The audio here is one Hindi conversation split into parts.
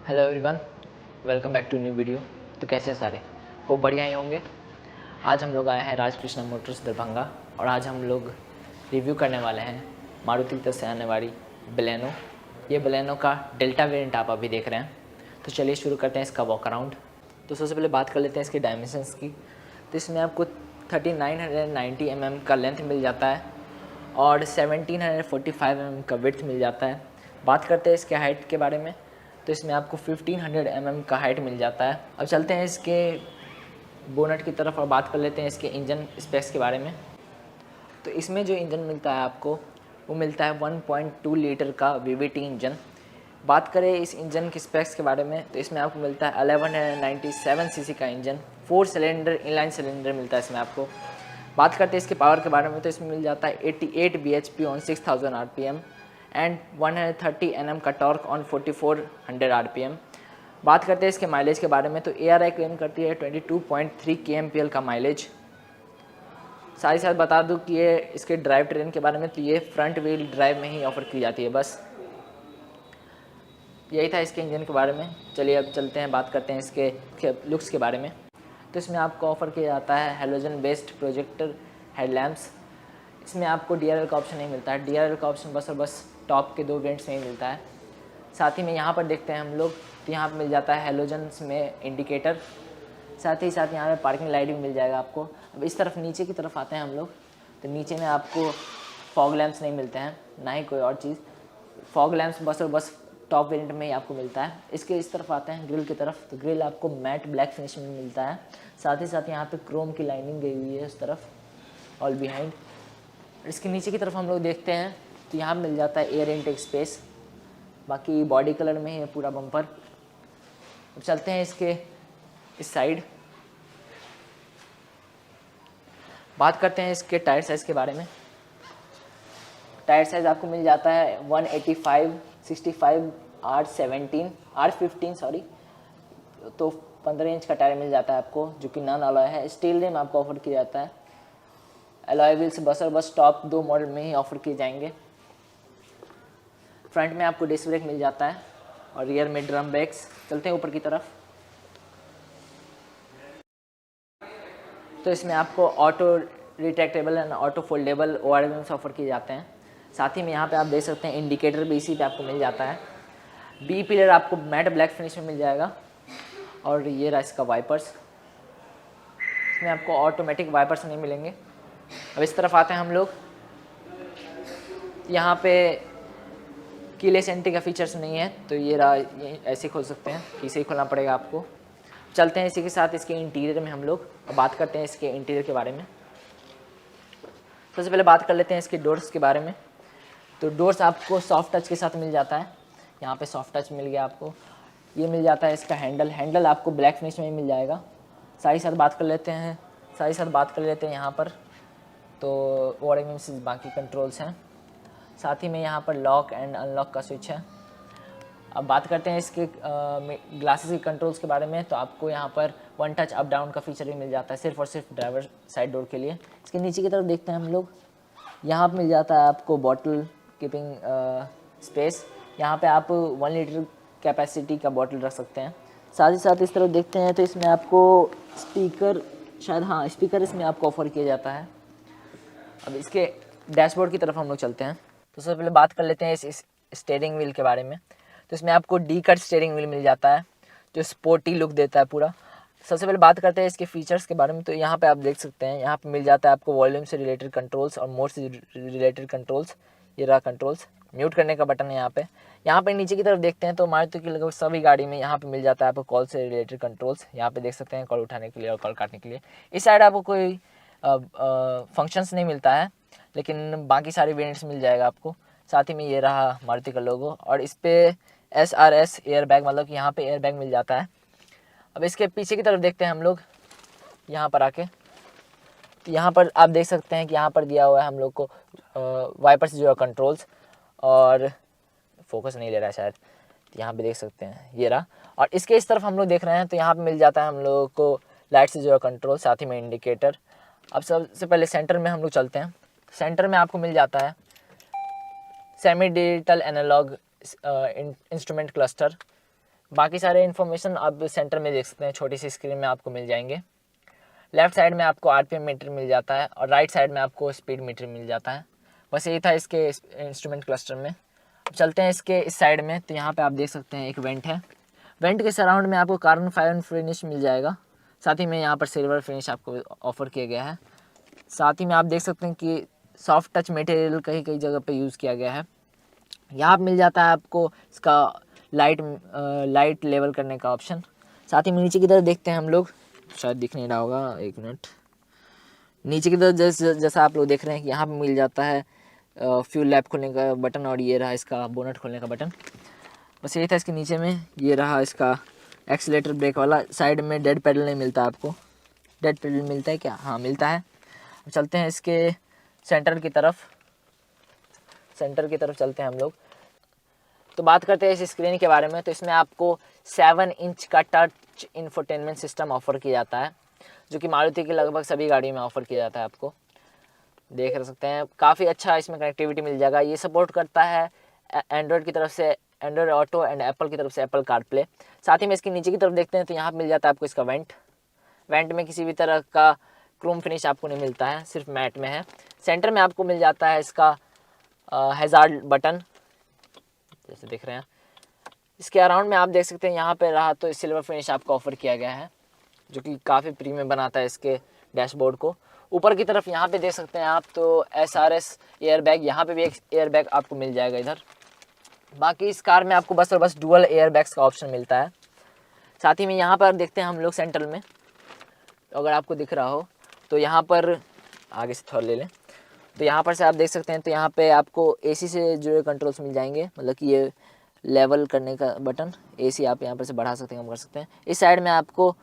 Hello everyone, welcome back to new video. तो कैसे हैं सारे? वो बढ़िया ही होंगे। आज हम लोग आए हैं राजकृष्ण मोटर्स दरभंगा और आज हम लोग रिव्यू करने वाले हैं मारुति की तरफ से आने वाली बलेनो। ये बलेनो का डेल्टा वेरिएंट आप अभी देख रहे हैं। तो चलिए शुरू करते हैं इसका वॉक अराउंड। तो सबसे पहले बात कर लेते हैं इसके डायमेंशंस की। तो इसमें आपको 3990 mm का लेंथ मिल जाता है और 1745 mm का विड्थ मिल जाता है। बात करते हैं इसके हाइट के बारे में, तो इसमें आपको 1500 mm का हाइट मिल जाता है। अब चलते हैं इसके बोनट की तरफ और बात कर लेते हैं इसके इंजन स्पेक्स के बारे में। तो इसमें जो इंजन मिलता है आपको वो मिलता है 1.2 लीटर का VVT इंजन। बात करें इस इंजन के स्पेक्स के बारे में, तो इसमें आपको मिलता है 1197 सीसी का इंजन, 4 सिलेंडर इनलाइन सिलेंडर मिलता है इसमें आपको। बात करते हैं इसके पावर के बारे में, तो इसमें मिल जाता है 88 bhp on 6000 RPM and 130 Nm का टॉर्क ऑन 4400 RPM। बात करते हैं इसके माइलेज के बारे में, तो ARI क्लेम करती है 22.3 kmpl का माइलेज। साथ ही साथ बता दूं कि ये इसके ड्राइव ट्रेन के बारे में, तो ये फ्रंट व्हील ड्राइव में ही ऑफर की जाती है। बस यही था इसके इंजन के बारे में। चलिए अब चलते हैं, बात करते हैं इसके लुक्स के बारे में। तो इसमें आपको ऑफ़र किया जाता है हेलोजन बेस्ड प्रोजेक्टर हेडलैम्प्स। इसमें आपको DRL का ऑप्शन नहीं मिलता है। DRL का ऑप्शन बस और बस टॉप के 2 वेरिएंट्स में ही मिलता है। साथ ही में यहाँ पर देखते हैं हम लोग, तो यहाँ पर मिल जाता है हेलोजन्स में इंडिकेटर। साथ ही साथ यहाँ पे पार्किंग लाइट भी मिल जाएगा आपको। अब इस तरफ नीचे की तरफ आते हैं हम लोग, तो नीचे में आपको फॉग लैंप्स नहीं मिलते हैं, ना ही कोई और चीज़। फॉग लैंप्स बस और बस टॉप वेरिएंट में ही आपको मिलता है। इसके इस तरफ आते हैं ग्रिल की तरफ, तो ग्रिल आपको मैट ब्लैक फिनिश में मिलता है। साथ ही साथ यहाँ पे क्रोम की लाइनिंग गई हुई है इस तरफ ऑल बिहाइंड। इसके नीचे की तरफ हम लोग देखते हैं, तो यहाँ मिल जाता है एयर इनटेक स्पेस। बाकी बॉडी कलर में ही है पूरा बम्पर। अब चलते हैं इसके इस साइड, बात करते हैं इसके टायर साइज़ के बारे में। टायर साइज़ आपको मिल जाता है 185, 65, R15 सॉरी, तो 15 इंच का टायर मिल जाता है आपको, जो कि नॉन अलॉय है। स्टील रिम आपको ऑफर किया जाता है। अलॉय व्हील्स बस और बस टॉप 2 मॉडल में ही ऑफर किए जाएंगे। फ्रंट में आपको डिस्क ब्रेक मिल जाता है और रियर में ड्रम ब्रेक्स। चलते हैं ऊपर की तरफ, तो इसमें आपको auto retractable and auto foldable ORMs offer किए जाते हैं। साथ ही में यहाँ पे आप देख सकते हैं इंडिकेटर भी इसी पे आपको मिल जाता है। बी पिलर आपको मैट ब्लैक फिनिश में मिल जाएगा और ये रहा इसका वाइपर्स। इसमें आपको ऑटोमेटिक वाइपर्स नहीं मिलेंगे। अब इस तरफ आते हैं हम लोग, यहाँ पे कीलेस एंट्री का फीचर्स नहीं है, तो ये रहा, ये ऐसे खोल सकते हैं, इसे ही खोलना पड़ेगा आपको। चलते हैं इसी के साथ इसके इंटीरियर में हम लोग बात करते हैं इसके इंटीरियर के बारे में। सबसे पहले बात कर लेते हैं इसके डोर्स के बारे में। तो डोर्स आपको सॉफ्ट टच के साथ मिल जाता है। यहाँ पे सॉफ्ट टच मिल गया आपको। ये मिल जाता है इसका हैंडल आपको ब्लैक फिनिश में ही मिल जाएगा। साथ ही साथ बात कर लेते हैं यहाँ पर, तो ORMs बाकी कंट्रोल्स हैं। साथ ही में यहाँ पर लॉक एंड अनलॉक का स्विच है। अब बात करते हैं इसके ग्लासेस के कंट्रोल्स के बारे में, तो आपको यहाँ पर 1 टच अप डाउन का फीचर भी मिल जाता है, सिर्फ और सिर्फ ड्राइवर साइड डोर के लिए। इसके नीचे की तरफ देखते हैं हम लोग, यहाँ पर मिल जाता है आपको बॉटल कीपिंग स्पेस। यहाँ पे आप 1 लीटर कैपेसिटी का बॉटल रख सकते हैं। साथ ही साथ इस तरफ देखते हैं, तो इसमें आपको स्पीकर, शायद हाँ स्पीकर इसमें आपको ऑफर किया जाता है। अब इसके डैशबोर्ड की तरफ हम लोग चलते हैं, तो सबसे पहले बात कर लेते हैं इस स्टीयरिंग व्हील के बारे में। तो इसमें आपको डी कट स्टीयरिंग व्हील मिल जाता है, जो स्पोर्टी लुक देता है पूरा। सबसे पहले बात करते हैं इसके फीचर्स के बारे में, तो यहाँ पे आप देख सकते हैं, यहाँ पे मिल जाता है आपको वॉल्यूम से रिलेटेड कंट्रोल्स और मोड से रिलेटेड कंट्रोल्स। ये रहा कंट्रोल्स, म्यूट करने का बटन है यहाँ पे नीचे की तरफ देखते हैं, तो मारुति की लगभग सभी गाड़ी में यहाँ पे मिल जाता है आपको कॉल से रिलेटेड कंट्रोल्स। यहाँ पे देख सकते हैं कॉल उठाने के लिए और कॉल काटने के लिए। इस साइड आपको कोई फंक्शंस नहीं मिलता है, लेकिन बाकी सारे वेरिएंट्स मिल जाएगा आपको। साथ ही में ये रहा मारुति का लोगो और इस पर SRS एयर बैग, मतलब कि यहाँ पे एयर बैग मिल जाता है। अब इसके पीछे की तरफ देखते हैं हम लोग, यहाँ पर आके, तो यहाँ पर आप देख सकते हैं कि यहाँ पर दिया हुआ है हम लोग को वाइपर से जो है कंट्रोल्स, और फोकस नहीं ले रहा है शायद, तो यहाँ पे देख सकते हैं ये रहा। और इसके इस तरफ हम लोग देख रहे हैं, तो यहाँ पे मिल जाता है हम लोगों को लाइट से जो है कंट्रोल, साथ ही में इंडिकेटर। अब सबसे पहले सेंटर में हम लोग चलते हैं। सेंटर में आपको मिल जाता है semi digital analog instrument cluster, बाकी सारे इन्फॉर्मेशन आप सेंटर में देख सकते हैं, छोटी सी स्क्रीन में आपको मिल जाएंगे। लेफ्ट साइड में आपको आरपीएम मीटर मिल जाता है और राइट साइड में आपको स्पीड मीटर मिल जाता है। बस यही था इसके इंस्ट्रूमेंट क्लस्टर में। अब चलते हैं इसके इस साइड में, तो यहाँ पे आप देख सकते हैं एक वेंट है। वेंट के सराउंड में आपको कार्बन फाइबर फिनिश मिल जाएगा, साथ ही में यहाँ पर सिल्वर फिनिश आपको ऑफर किया गया है। साथ ही में आप देख सकते हैं कि सॉफ्ट टच मटेरियल कई कई जगह पे यूज़ किया गया है। यहाँ पर मिल जाता है आपको इसका लाइट लेवल करने का ऑप्शन। साथ ही में नीचे की तरफ देखते हैं हम लोग, शायद दिख नहीं रहा होगा, एक मिनट। नीचे की तरफ जैसा आप लोग देख रहे हैं कि यहाँ पे मिल जाता है फ्यूल लैब खोलने का बटन, और ये रहा इसका बोनट खोलने का बटन। बस यही था इसके नीचे में। ये रहा इसका एक्सीलेटर ब्रेक वाला। साइड में डेड पेडल नहीं मिलता आपको। डेड पेडल मिलता है क्या? हाँ मिलता है। चलते हैं इसके सेंटर की तरफ चलते हैं हम लोग। तो बात करते हैं इस स्क्रीन के बारे में। तो इसमें आपको 7 इंच का टच इंफोटेनमेंट सिस्टम ऑफर किया जाता है, जो कि मारुति की लगभग सभी गाड़ियों में ऑफर किया जाता है। आपको देख सकते हैं काफ़ी अच्छा इसमें कनेक्टिविटी मिल जाएगा। ये सपोर्ट करता है एंड्रॉयड की तरफ से एंड्रॉयड ऑटो एंड एप्पल की तरफ से एप्पल कारप्ले। साथ ही में इसके नीचे की तरफ देखते हैं तो यहाँ मिल जाता है आपको इसका वेंट में किसी भी तरह का क्रोम फिनिश आपको नहीं मिलता है, सिर्फ मैट में है। सेंटर में आपको मिल जाता है इसका हैजार्ड बटन, जैसे देख रहे हैं। इसके अराउंड में आप देख सकते हैं यहाँ पे रहा तो सिल्वर फिनिश आपको ऑफर किया गया है, जो कि काफ़ी प्रीमियम बनाता है इसके डैशबोर्ड को। ऊपर की तरफ यहाँ पे देख सकते हैं आप तो SRS एयर बैग, यहाँ पे भी एक एयर बैग आपको मिल जाएगा इधर। बाकी इस कार में आपको बस और बस डुअल एयर बैग्स का ऑप्शन मिलता है। साथ ही में यहाँ पर देखते हैं हम लोग सेंटर में, अगर आपको दिख रहा हो तो यहाँ पर आगे से थोड़ा ले लें, तो यहाँ पर से आप देख सकते हैं तो यहाँ पे आपको AC से जुड़े कंट्रोल्स मिल जाएंगे, मतलब कि ये लेवल करने का बटन, AC आप यहाँ पर से बढ़ा सकते हैं, कम कर सकते हैं। इस साइड में आपको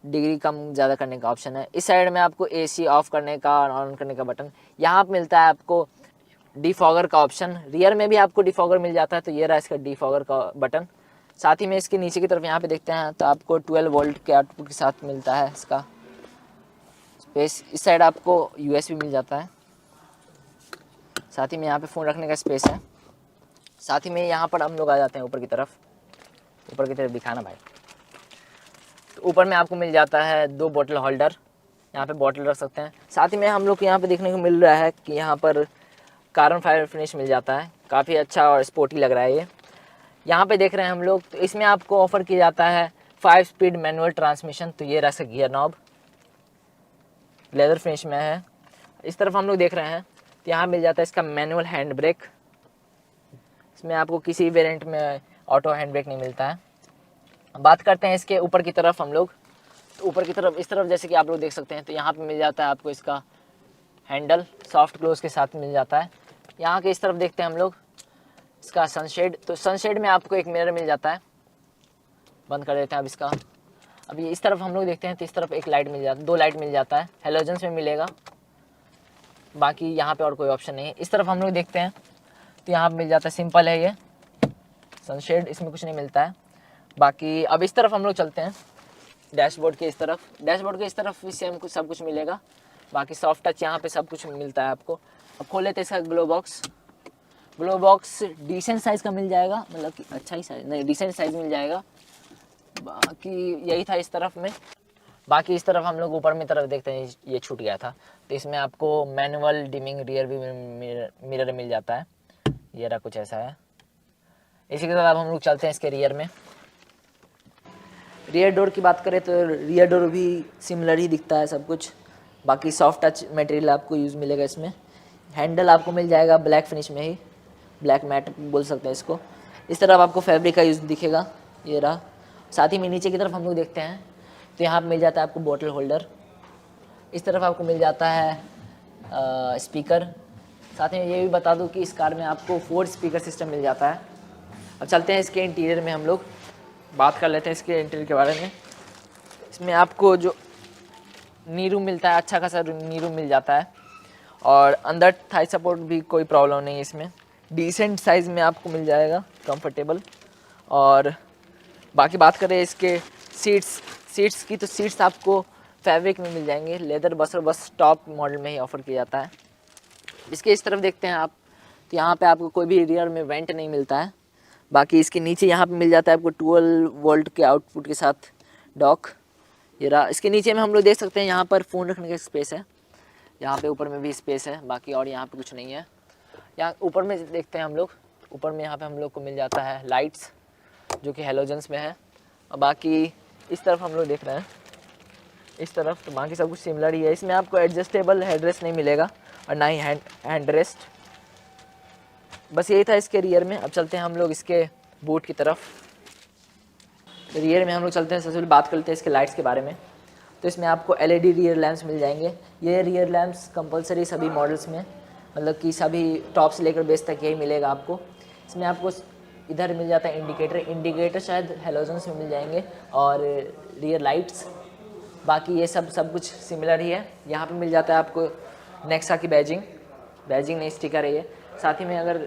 डिग्री कम ज़्यादा करने का ऑप्शन है। इस साइड में आपको AC ऑफ करने का और ऑन करने का बटन। यहाँ पर मिलता है आपको डिफॉगर का ऑप्शन। रियर में भी आपको डिफॉगर मिल जाता है, तो ये रहा इसका डिफॉगर का बटन। साथ ही में इसके नीचे की तरफ यहाँ पे देखते हैं तो आपको 12 वोल्ट के आउटपुट के साथ मिलता है इसका स्पेस। इस साइड आपको USB मिल जाता है। साथ ही में यहाँ पे फ़ोन रखने का स्पेस है। साथ ही में यहाँ पर हम लोग आ जाते हैं ऊपर की तरफ दिखाना भाई। तो ऊपर में आपको मिल जाता है 2 बोतल होल्डर, यहाँ पे बोतल रख सकते हैं। साथ ही में हम लोग को यहाँ पे देखने को मिल रहा है कि यहाँ पर कार्बन फाइबर फिनिश मिल जाता है, काफ़ी अच्छा और स्पोर्टी लग रहा है ये। यहाँ पे देख रहे हैं हम लोग, तो इसमें आपको ऑफ़र किया जाता है 5 स्पीड मैनुअल ट्रांसमिशन। तो ये रहा गियर नॉब, लेदर फिनिश में है। इस तरफ हम लोग देख रहे हैं तो यहाँ मिल जाता है इसका मैनुअल हैंड ब्रेक। इसमें आपको किसी वेरिएंट में ऑटो हैंड ब्रेक नहीं मिलता है। बात करते हैं इसके ऊपर की तरफ हम लोग, तो ऊपर की तरफ इस तरफ जैसे कि आप लोग देख सकते हैं तो यहाँ पे मिल जाता है आपको इसका हैंडल सॉफ्ट क्लोज के साथ मिल जाता है। यहाँ के इस तरफ देखते हैं हम लोग इसका सनशेड। तो सनशेड में आपको एक मिरर मिल जाता है, बंद कर देते हैं अब इसका। अब ये इस तरफ हम लोग देखते हैं तो इस तरफ एक लाइट मिल जाता है, 2 लाइट मिल जाता है, हेलोजन्स में मिलेगा। बाकी यहाँ पे और कोई ऑप्शन नहीं है। इस तरफ हम लोग देखते हैं तो यहाँ पे मिल जाता है, सिंपल है ये सनशेड, इसमें कुछ नहीं मिलता है। बाकी अब इस तरफ हम लोग चलते हैं डैशबोर्ड के इस तरफ भी सेम कुछ सब कुछ मिलेगा। बाकी सॉफ्ट टच यहाँ पे सब कुछ मिलता है आपको। अब खोल लेते हैं इसका ग्लो बॉक्स डिसेंट साइज़ का मिल जाएगा, मतलब कि अच्छा ही साइज नहीं, डिसेंट साइज़ मिल जाएगा। बाकी यही था इस तरफ में। बाकी इस तरफ हम लोग ऊपर में तरफ देखते हैं, ये छूट गया था। तो इसमें आपको मैनुअल डिमिंग रियर भी मिरर मिल जाता है, ये रहा कुछ ऐसा है। इसी के साथ अब हम लोग चलते हैं इसके रियर में। रियर डोर की बात करें तो रियर डोर भी सिमिलर ही दिखता है सब कुछ। बाकी सॉफ्ट टच मटेरियल आपको यूज़ मिलेगा इसमें। हैंडल आपको मिल जाएगा ब्लैक फिनिश में ही, ब्लैक मैट बोल सकते हैं इसको। इस तरफ आपको फैब्रिक का यूज़ दिखेगा, ये रहा। साथ ही में नीचे की तरफ हम लोग देखते हैं तो यहाँ पर मिल जाता है आपको बोतल होल्डर। इस तरफ आपको मिल जाता है स्पीकर। साथ ही में ये भी बता दूँ कि इस कार में आपको 4 स्पीकर सिस्टम मिल जाता है। अब चलते हैं इसके इंटीरियर में, हम लोग बात कर लेते हैं इसके इंटीरियर के बारे में। इसमें आपको जो नी रूम मिलता है, अच्छा खासा नी रूम मिल जाता है, और अंदर थाई सपोर्ट भी कोई प्रॉब्लम नहीं है इसमें। डिसेंट साइज़ में आपको मिल जाएगा, कंफर्टेबल। और बाकी बात करें इसके सीट्स की, तो सीट्स आपको फैब्रिक में मिल जाएंगे, लेदर बस टॉप मॉडल में ही ऑफ़र किया जाता है। इसके इस तरफ देखते हैं आप तो यहाँ पे आपको कोई भी रियर में वेंट नहीं मिलता है, बाकी इसके नीचे यहाँ पे मिल जाता है आपको 12 वोल्ट के आउटपुट के साथ डॉक। ये रहा, इसके नीचे में हम लोग देख सकते हैं यहाँ पर फ़ोन रखने का स्पेस है, यहाँ पे ऊपर में भी स्पेस है, बाकी और यहाँ पे कुछ नहीं है। यहाँ ऊपर में देखते हैं हम लोग, ऊपर में यहाँ पे हम लोग को मिल जाता है लाइट्स जो कि हेलोजन्स में है। और बाकी इस तरफ हम लोग देख रहे हैं, इस तरफ तो बाकी सब कुछ सिमिलर ही है। इसमें आपको एडजस्टेबल हेडरेस्ट नहीं मिलेगा और ना ही हैंड रेस्ट। बस यही था इसके रियर में। अब चलते हैं हम लोग इसके बूट की तरफ। तो रियर में हम लोग चलते हैं, सबसे पहले बात करते हैं इसके लाइट्स के बारे में। तो इसमें आपको LED रियर लैंप्स मिल जाएंगे। ये रियर लैंप्स कंपलसरी सभी मॉडल्स में, मतलब कि सभी टॉप से लेकर बेस तक यही मिलेगा आपको। इसमें आपको इधर मिल जाता है इंडिकेटर शायद हेलोजन्स में मिल जाएंगे और रियर लाइट्स। बाकी ये सब कुछ सिमिलर ही है। यहाँ पे मिल जाता है आपको नेक्सा की बैजिंग नहीं, स्टिकर है ये। साथ ही में अगर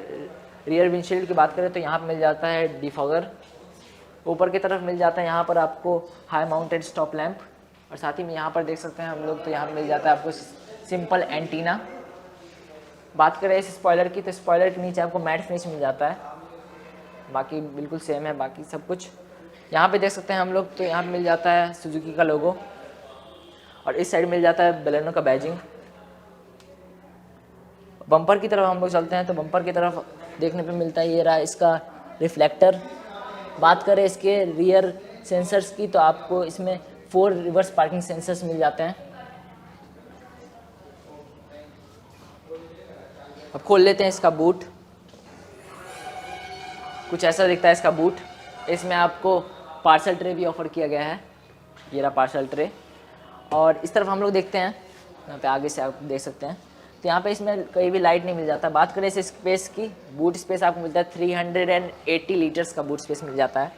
रियर विंडशील्ड की बात करें तो यहाँ पे मिल जाता है डिफॉगर। ऊपर की तरफ मिल जाता है यहाँ पर आपको हाई माउंटेड स्टॉप लैंप, और साथ ही में यहाँ पर देख सकते हैं हम लोग, तो यहाँ पे मिल जाता है आपको सिंपल एंटीना। बात करें इस स्पॉइलर की, तो स्पॉइलर के नीचे आपको मैट फिनिश मिल जाता है, बाकी बिल्कुल सेम है बाकी सब कुछ। यहाँ पे देख सकते हैं हम लोग, तो यहाँ पे मिल जाता है सुजुकी का लोगो, और इस साइड मिल जाता है बेलेनो का बैजिंग। बम्पर की तरफ हम लोग चलते हैं, तो बम्पर की तरफ देखने पे मिलता है ये रहा इसका रिफ्लेक्टर। बात करें इसके रियर सेंसर्स की, तो आपको इसमें 4 रिवर्स पार्किंग सेंसर्स मिल जाते हैं। अब खोल लेते हैं इसका बूट। कुछ ऐसा दिखता है इसका बूट। इसमें आपको पार्सल ट्रे भी ऑफर किया गया है, ये रहा पार्सल ट्रे। और इस तरफ हम लोग देखते हैं, यहाँ पे आगे से आप देख सकते हैं, तो यहाँ पे इसमें कहीं भी लाइट नहीं मिल जाता। बात करें इस स्पेस की, बूट स्पेस आपको मिलता है 380 लीटर्स का बूट स्पेस मिल जाता है।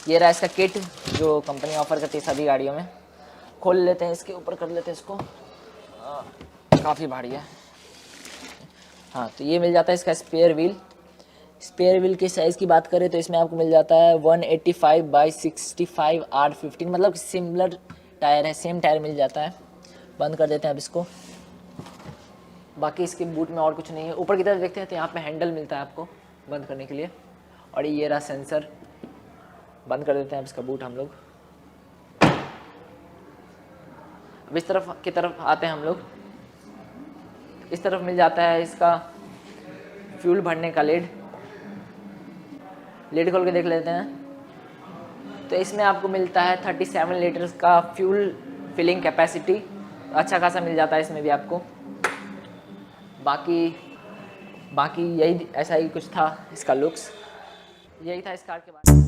ये रहा इसका किट जो कंपनी ऑफर करती है सभी गाड़ियों में। खोल लेते हैं, इसके ऊपर कर लेते हैं इसको, काफ़ी भारी है। हाँ, तो ये मिल जाता है इसका स्पेयर व्हील की साइज़ की बात करें तो इसमें आपको मिल जाता है 185/65 R15, मतलब सिमिलर टायर है, सेम टायर मिल जाता है। बंद कर देते हैं अब इसको। बाकी इसके बूट में और कुछ नहीं है। ऊपर की तरफ देखते हैं तो यहाँ पे हैंडल मिलता है आपको बंद करने के लिए, और ये रहा सेंसर। बंद कर देते हैं अब इसका बूट हम लोग। अब इस तरफ की तरफ आते हैं हम लोग। इस तरफ मिल जाता है इसका फ्यूल भरने का लिड खोल के देख लेते हैं। तो इसमें आपको मिलता है 37 लीटर्स का फ्यूल फिलिंग कैपेसिटी, अच्छा खासा मिल जाता है इसमें भी आपको। बाकी यही ऐसा ही कुछ था इसका लुक्स, यही था इस कार के बारे में।